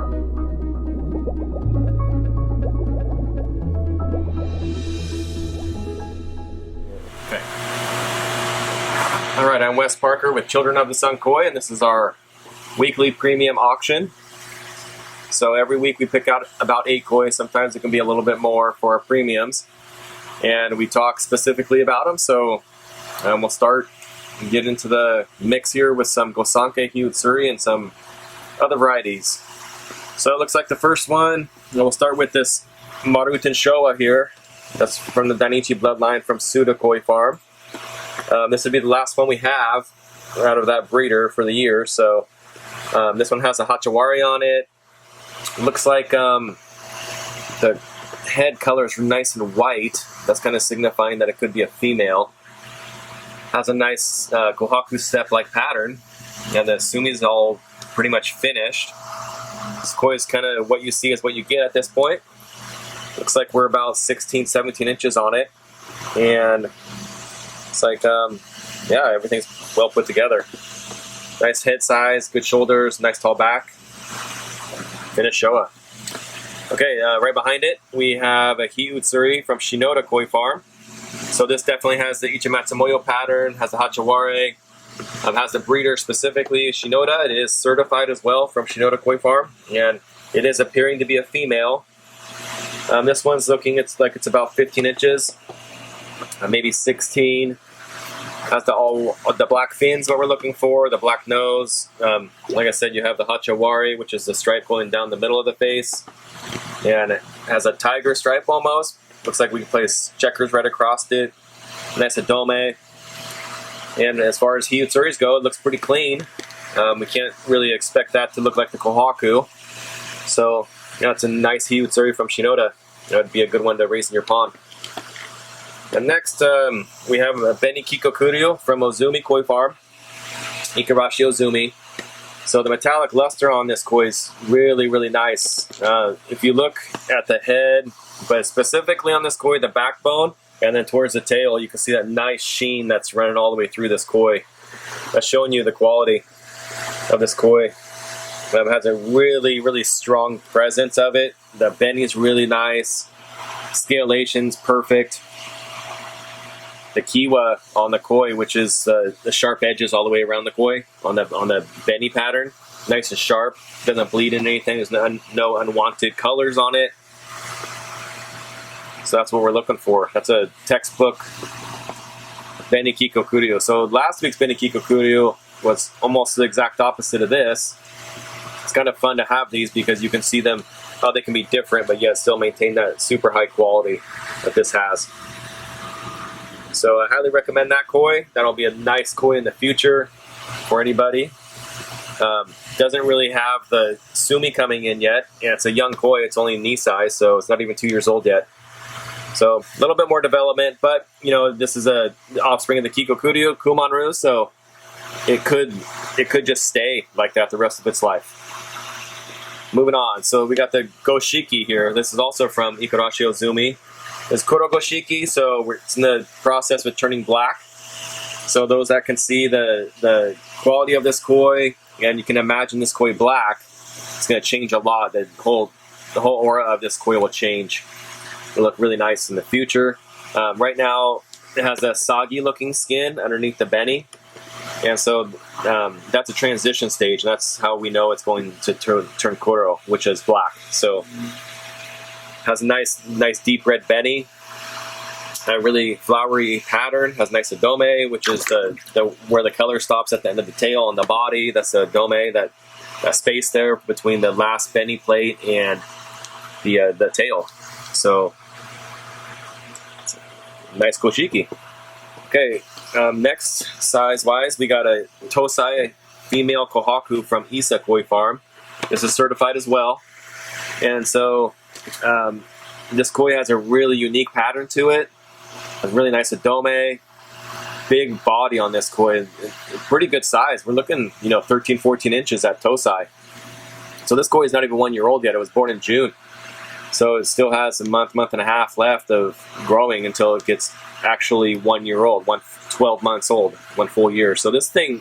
Okay. Alright, I'm Wes Parker with Children of the Sun Koi, and this is our weekly premium auction. So every week we pick out about 8 koi. Sometimes it can be a little bit more for our premiums. And we talk specifically about them. So we'll start and get into the mix here with some Gosanke Hi-Utsuri and some other varieties. So it looks like the first one, we'll start with this Maruten Showa here. That's from the Dainichi bloodline from Suda Koi Farm. This would be the last one we have out of that breeder for the year. So this one has a Hachawari on it. Looks like the head color is nice and white. That's kind of signifying that it could be a female. Has a nice Kohaku step-like pattern, and the sumi is all pretty much finished. This koi is kind of what you see is what you get at this point. Looks like we're about 16, 17 inches on it, and it's like, yeah, everything's well put together. Nice head size, good shoulders, nice tall back. Finished Showa. Okay, right behind it, we have a Hi-Utsuri from Shinoda Koi Farm. So this definitely has the Ichimatsumoyo pattern, has the Hachawari, has the breeder specifically, Shinoda. It is certified as well from Shinoda Koi Farm, and it is appearing to be a female. This one's looking, it's about 15 inches, maybe 16. Has the black fins, what we're looking for, the black nose. Like I said, you have the Hachawari, which is the stripe going down the middle of the face. And it has a tiger stripe almost. Looks like we can place checkers right across it. Nice adome. And as far as Hi-Utsuris go, it looks pretty clean. We can't really expect that to look like the Kohaku. So, you know, it's a nice Hi-Utsuri from Shinoda. That would be a good one to raise in your pond. And next, we have a Beni Kikokuryu from Ozumi Koi Farm, Ikarashi Ozumi. So the metallic luster on this koi is really, really nice. If you look at the head, but specifically on this koi, the backbone, and then towards the tail, you can see that nice sheen that's running all the way through this koi. That's showing you the quality of this koi. It has a really, really strong presence of it. The beni is really nice. Scalation's perfect. The kiwa on the koi, which is the sharp edges all the way around the koi on the beni pattern, nice and sharp, doesn't bleed in anything. There's no unwanted colors on it. So that's what we're looking for. That's a textbook Beni Kikokuryu. So last week's Beni Kikokuryu was almost the exact opposite of this. It's kind of fun to have these because you can see them, how they can be different, but yet still maintain that super high quality that this has. So I highly recommend that koi. That'll be a nice koi in the future for anybody. Doesn't really have the sumi coming in yet. Yeah, it's a young koi. It's only knee size, so it's not even 2 years old yet. So a little bit more development, but you know, this is a offspring of the Kikokuryu, Kumonru, so it could just stay like that the rest of its life. Moving on, so we got the Goshiki here. This is also from Ikarashi Ozumi. It's Kuro Goshiki, so it's in the process of turning black. So those that can see the quality of this koi, and you can imagine this koi black, it's going to change a lot. The whole aura of this koi will change. It'll look really nice in the future. Right now, it has a soggy-looking skin underneath the beni, and so that's a transition stage, and that's how we know it's going to turn Kuro, which is black. So has a nice deep red beni, a really flowery pattern, has nice adome, which is the where the color stops at the end of the tail and the body. That's the adome, that space there between the last beni plate and the tail. So nice Goshiki. Okay, next size-wise, we got a Tosai female Kohaku from Isa Koi Farm. This is certified as well, and so this koi has a really unique pattern to it. A really nice adome, big body on this koi, pretty good size. We're looking, 13, 14 inches at Tosai. So this koi is not even 1 year old yet. It was born in June. So it still has a month and a half left of growing until it gets actually 1 year old, 12 months old, 1 full year. So this thing,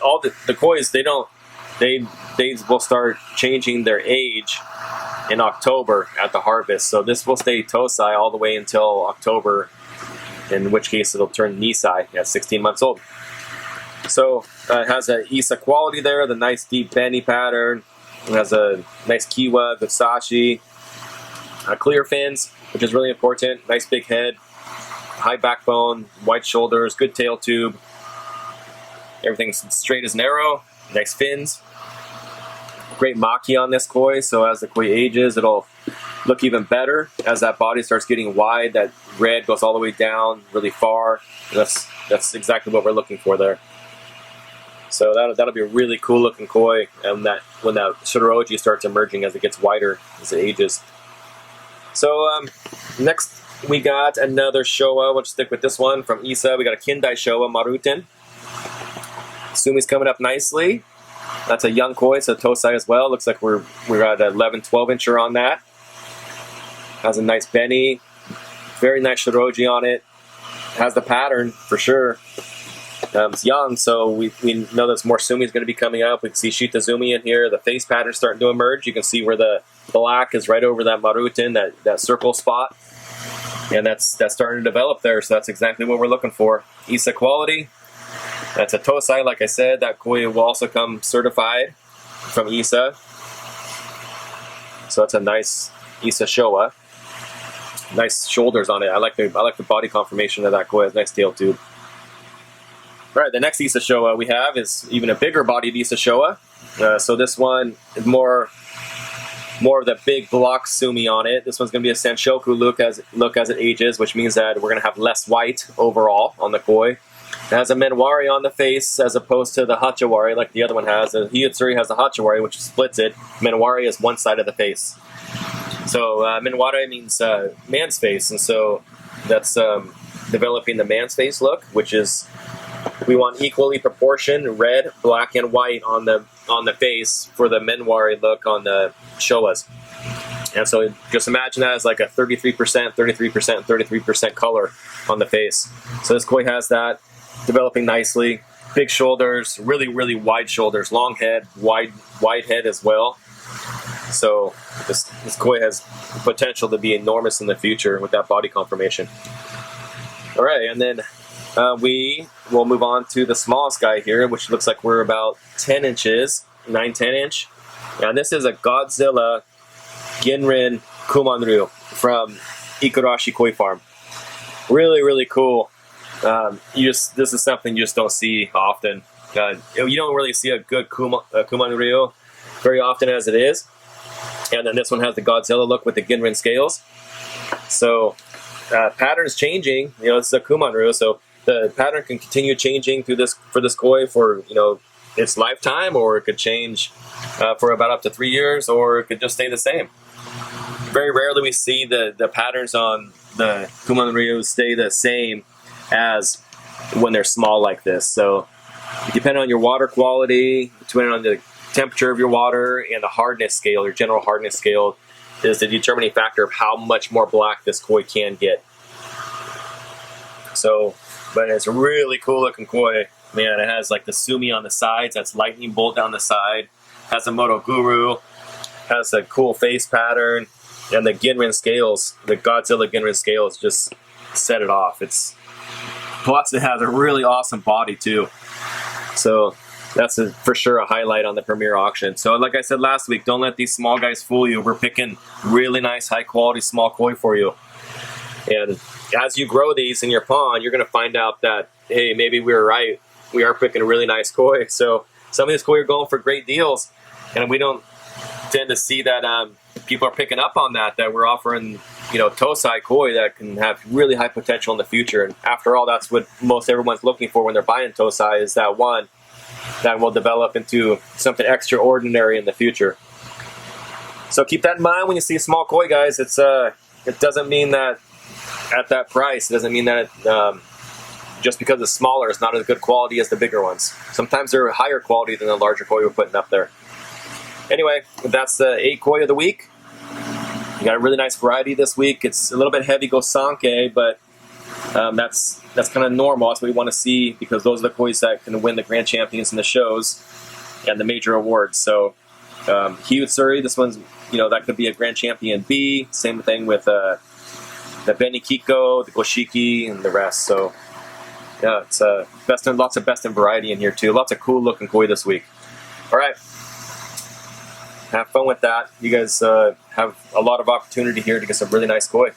all the kois, they don't they will start changing their age in October at the harvest. So this will stay Tosai all the way until October, in which case it'll turn Nisai at 16 months old. So it has a Isa quality there, the nice deep benny pattern. It has a nice Kiwa, Versace, clear fins, which is really important. Nice big head, high backbone, wide shoulders, good tail tube. Everything's straight as an arrow, nice fins. Great maki on this koi, so as the koi ages, it'll look even better. As that body starts getting wide, that red goes all the way down really far. That's exactly what we're looking for there. So that'll be a really cool looking koi, and that when that Shiroroji starts emerging as it gets wider as it ages. So next we got another Showa. We'll just stick with this one from Isa. We got a Kindai Showa Maruten. Sumi's coming up nicely. That's a young koi, so Tosai as well. Looks like we're at 11, 12 incher on that. Has a nice benny, very nice Shiroroji on it. Has the pattern for sure. It's young, so we know there's more Sumi's going to be coming up. We can see Shitazumi in here. The face pattern starting to emerge. You can see where the black is right over that Maruten, that circle spot. And that's starting to develop there, so that's exactly what we're looking for. Isa quality. That's a Tosai, like I said. That koi will also come certified from Isa. So it's a nice Isa Showa. Nice shoulders on it. I like the body conformation of that koi. It's a nice tail tube. All right, the next Isa Showa we have is even a bigger bodied Isa Showa. So this one is more of the big block Sumi on it. This one's going to be a Sanshoku look as it ages, which means that we're going to have less white overall on the koi. It has a Menwari on the face as opposed to the Hachawari like the other one has. The Hiyutsuri has the Hachawari, which splits it. Menwari is one side of the face. So Menwari means man's face, and so that's developing the man's face look, which is we want equally proportioned red, black, and white on the face for the Menwari look on the Showas. And so just imagine that as like a 33%, 33%, 33% color on the face. So this koi has that. Developing nicely, big shoulders, really, really wide shoulders, long head, wide head as well. So this koi has potential to be enormous in the future with that body conformation. All right, and then we will move on to the smallest guy here, which looks like we're about 10 inches, 9-10 inch. And this is a Godzilla Ginrin Kumonryu from Ikarashi Koi Farm. Really, really cool. This is something you just don't see often. You don't really see a good Kumonryu very often as it is. And then this one has the Godzilla look with the Ginrin scales. So pattern's changing. This is a Kumonryu, so the pattern can continue changing for this koi for its lifetime, or it could change for about up to 3 years, or it could just stay the same. Very rarely we see the patterns on the Kumonryu stay the same as when they're small like this. So depending on your water quality, depending on the temperature of your water, and the hardness scale, your general hardness scale, is the determining factor of how much more black this koi can get. So, but it's a really cool looking koi. Man, it has like the Sumi on the sides, that's lightning bolt down the side, has a Moto Guru, has a cool face pattern, and the Ginrin scales, the Godzilla Ginrin scales just set it off. Plus it has a really awesome body too. So that's for sure a highlight on the premier auction. So like I said last week, don't let these small guys fool you. We're picking really nice, high quality small koi for you. And as you grow these in your pond, you're going to find out that, hey, maybe we were right. We are picking a really nice koi. So some of these koi are going for great deals. And we don't tend to see that people are picking up on that we're offering Tosai koi that can have really high potential in the future. And after all, that's what most everyone's looking for when they're buying Tosai, is that one that will develop into something extraordinary in the future. So keep that in mind when you see small koi, guys. It doesn't mean that at that price, it doesn't mean that just because it's smaller, it's not as good quality as the bigger ones. Sometimes they're higher quality than the larger koi we're putting up there. Anyway, that's the 8 koi of the week. You got a really nice variety this week. It's a little bit heavy Gosanke, but that's kind of normal. That's what we want to see, because those are the kois that can win the grand champions in the shows. and the major awards. So Hugh Surrey, this one's, that could be a Grand Champion B. Same thing with the Benny Kiko, the Goshiki, and the rest. So yeah, it's lots of best in variety in here too. Lots of cool looking koi this week. All right, have fun with that. You guys have a lot of opportunity here to get some really nice koi.